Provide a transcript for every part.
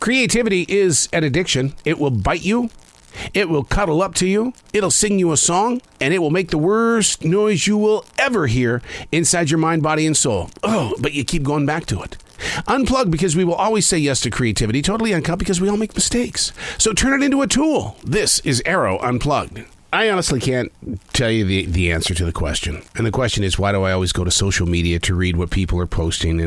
Creativity is an addiction. It will bite you. It will cuddle up to you. It'll sing you a song, and it will make the worst noise you will ever hear inside your mind, body, and soul. Oh, but you keep going back to it. Unplug, because we will always say yes to creativity. Totally uncut, because we all make mistakes. So turn it into a tool. This is Arroe Unplugged. I honestly can't tell you the answer to the question. And the question is, why do I always go to social media to read what people are posting?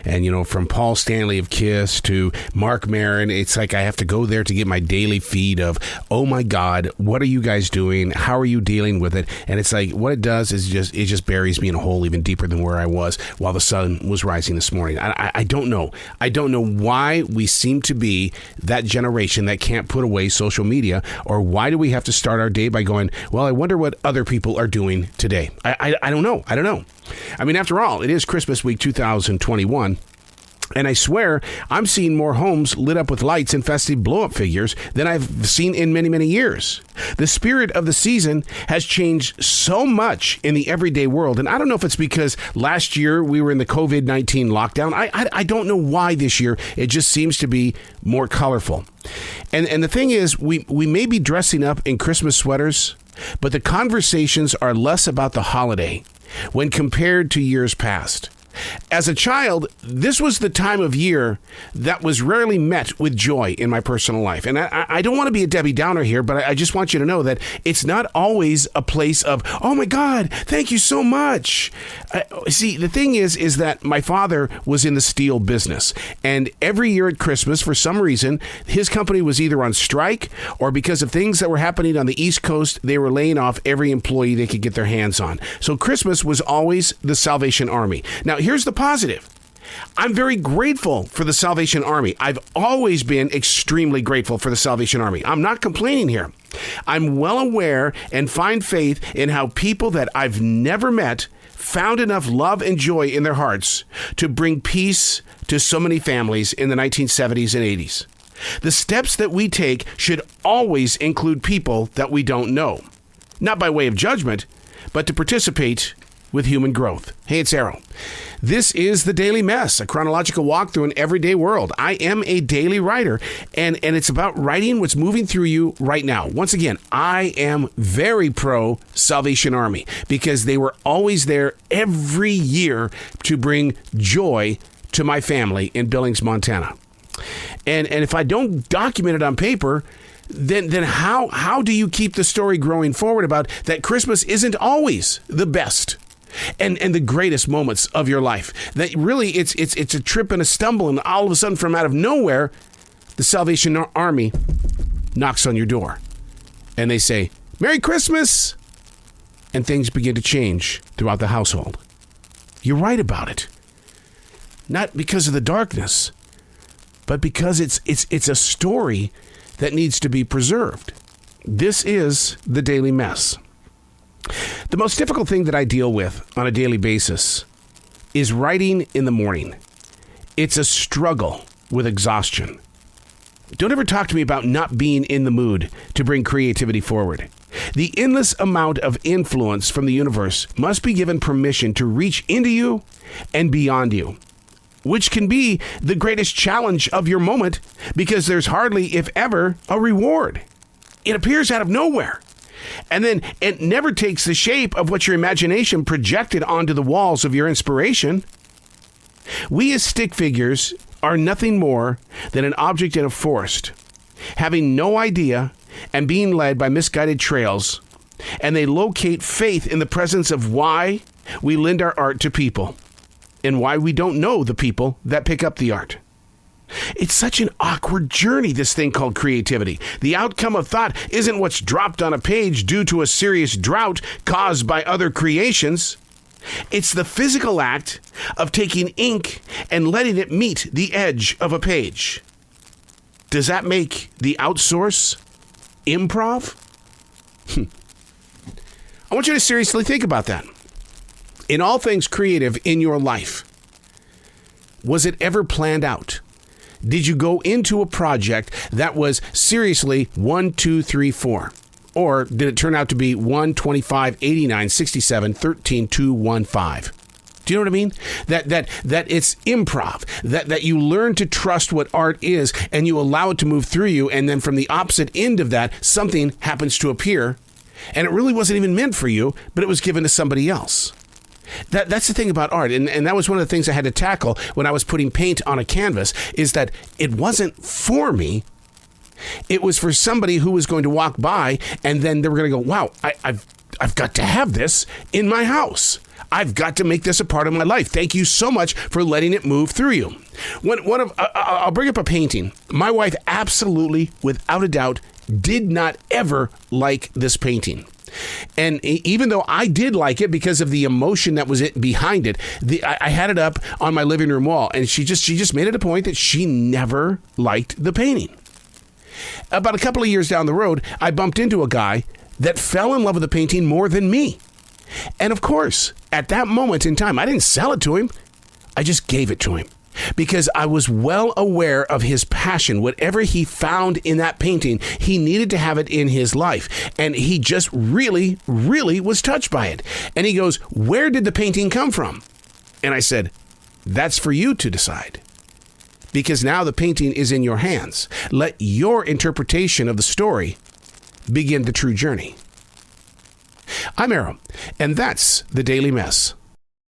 And you know, from Paul Stanley of KISS to Mark Maron, it's like I have to go there to get my daily feed of, oh my God, what are you guys doing? How are you dealing with it? And it's like, what it does is it just buries me in a hole even deeper than where I was while the sun was rising this morning. I don't know. I don't know why we seem to be that generation that can't put away social media, or why do we have to start our day by going, well, I wonder what other people are doing today. I don't know. I don't know. I mean, after all, it is Christmas week 2021. And I swear, I'm seeing more homes lit up with lights and festive blow-up figures than I've seen in many, many years. The spirit of the season has changed so much in the everyday world. And I don't know if it's because last year we were in the COVID-19 lockdown. I don't know why this year it just seems to be more colorful. And the thing is, we may be dressing up in Christmas sweaters, but the conversations are less about the holiday when compared to years past. As a child, this was the time of year that was rarely met with joy in my personal life. And I don't want to be a Debbie Downer here, but I just want you to know that it's not always a place of, oh my God, thank you so much. See, the thing is that my father was in the steel business. And every year at Christmas, for some reason, his company was either on strike, or because of things that were happening on the East Coast, they were laying off every employee they could get their hands on. So Christmas was always the Salvation Army. Now, here's the positive. I'm very grateful for the Salvation Army. I've always been extremely grateful for the Salvation Army. I'm not complaining here. I'm well aware and find faith in how people that I've never met found enough love and joy in their hearts to bring peace to so many families in the 1970s and 80s. The steps that we take should always include people that we don't know, not by way of judgment, but to participate with human growth. Hey, it's Arroe. This is The Daily Mess, a chronological walk through an everyday world. I am a daily writer, and it's about writing what's moving through you right now. Once again, I am very pro Salvation Army, because they were always there every year to bring joy to my family in Billings, Montana. And if I don't document it on paper, then how do you keep the story growing forward about that Christmas isn't always the best and the greatest moments of your life? That really it's a trip and a stumble, and all of a sudden, from out of nowhere, the Salvation Army knocks on your door and they say, "Merry Christmas," and things begin to change throughout the household. You're right about it. Not because of the darkness, but because it's a story that needs to be preserved. This is The Daily Mess. The most difficult thing that I deal with on a daily basis is writing in the morning. It's a struggle with exhaustion. Don't ever talk to me about not being in the mood to bring creativity forward. The endless amount of influence from the universe must be given permission to reach into you and beyond you, which can be the greatest challenge of your moment, because there's hardly, if ever, a reward. It appears out of nowhere. And then it never takes the shape of what your imagination projected onto the walls of your inspiration. We as stick figures are nothing more than an object in a forest, having no idea and being led by misguided trails. And they locate faith in the presence of why we lend our art to people, and why we don't know the people that pick up the art. It's such an awkward journey, this thing called creativity. The outcome of thought isn't what's dropped on a page due to a serious drought caused by other creations. It's the physical act of taking ink and letting it meet the edge of a page. Does that make the outsource improv? I want you to seriously think about that. In all things creative in your life, was it ever planned out? Did you go into a project that was seriously 1, 2, 3, 4? Or did it turn out to be 1, 25, 89, 67, 13, 2, 1, 5? Do you know what I mean? That it's improv, that you learn to trust what art is and you allow it to move through you. And then from the opposite end of that, something happens to appear. And it really wasn't even meant for you, but it was given to somebody else. That's the thing about art. And that was one of the things I had to tackle when I was putting paint on a canvas, is that it wasn't for me. It was for somebody who was going to walk by and then they were going to go, wow, I've got to have this in my house. I've got to make this a part of my life. Thank you so much for letting it move through you. I'll bring up a painting. My wife absolutely, without a doubt, did not ever like this painting. And even though I did like it because of the emotion that was behind it, I had it up on my living room wall, and she just made it a point that she never liked the painting. About a couple of years down the road, I bumped into a guy that fell in love with the painting more than me. And of course, at that moment in time, I didn't sell it to him. I just gave it to him because I was well aware of his passion. Whatever he found in that painting, he needed to have it in his life. And he just really, really was touched by it. And he goes, where did the painting come from? And I said, that's for you to decide. Because now the painting is in your hands. Let your interpretation of the story begin the true journey. I'm Arroe, and that's the Daily Mess.